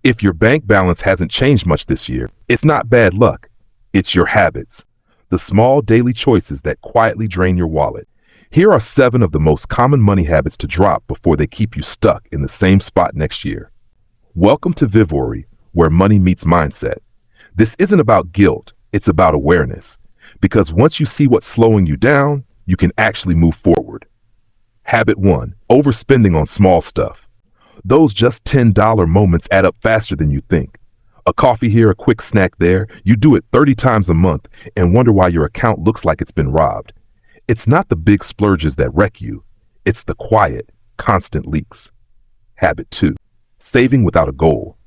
If your bank balance hasn't changed much this year, it's not bad luck. It's your habits. The small daily choices that quietly drain your wallet. Here are 7 of the most common money habits to drop before they keep you stuck in the same spot next year. Welcome to Vivory, where money meets mindset. This isn't about guilt, it's about awareness. Because once you see what's slowing you down, you can actually move forward. Habit 1. Overspending on small stuff. Those just $10 moments add up faster than you think. A coffee here, a quick snack there, you do it 30 times a month and wonder why your account looks like it's been robbed. It's not the big splurges that wreck you. It's the quiet, constant leaks. Habit 2. Saving without a goal.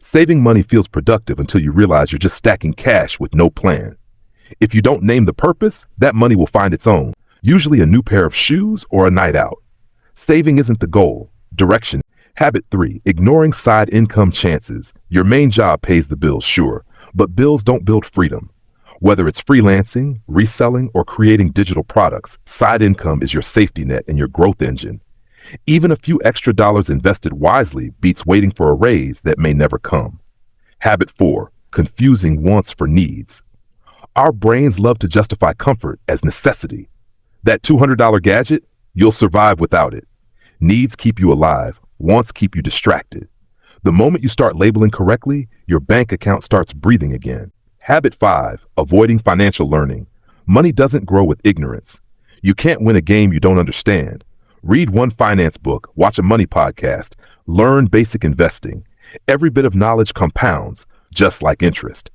Saving money feels productive until you realize you're just stacking cash with no plan. If you don't name the purpose, that money will find its own, usually a new pair of shoes or a night out. Saving isn't the goal, direction. Habit 3. Ignoring side income chances. Your main job pays the bills, sure, but bills don't build freedom. Whether it's freelancing, reselling, or creating digital products, side income is your safety net and your growth engine. Even a few extra dollars invested wisely beats waiting for a raise that may never come. Habit 4. Confusing wants for needs. Our brains love to justify comfort as necessity. That $200 gadget, you'll survive without it. Needs keep you alive, wants keep you distracted. The moment you start labeling correctly, your bank account starts breathing again. Habit 5. Avoiding financial learning. Money doesn't grow with ignorance. You can't win a game you don't understand. Read one finance book, watch a money podcast, learn basic investing. Every bit of knowledge compounds, just like interest.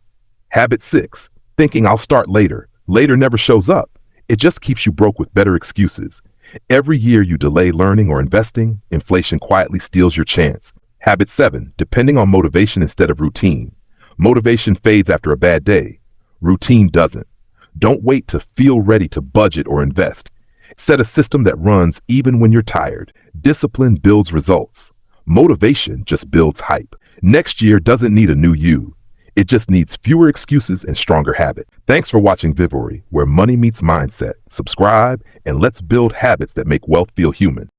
Habit 6. Thinking I'll start later. Later never shows up. It just keeps you broke with better excuses. Every year you delay learning or investing, inflation quietly steals your chance. Habit 7. Depending on motivation instead of routine. Motivation fades after a bad day. Routine doesn't. Don't wait to feel ready to budget or invest. Set a system that runs even when you're tired. Discipline builds results. Motivation just builds hype. Next year doesn't need a new you. It just needs fewer excuses and stronger habit. Thanks for watching Vivory, where money meets mindset. Subscribe, and let's build habits that make wealth feel human.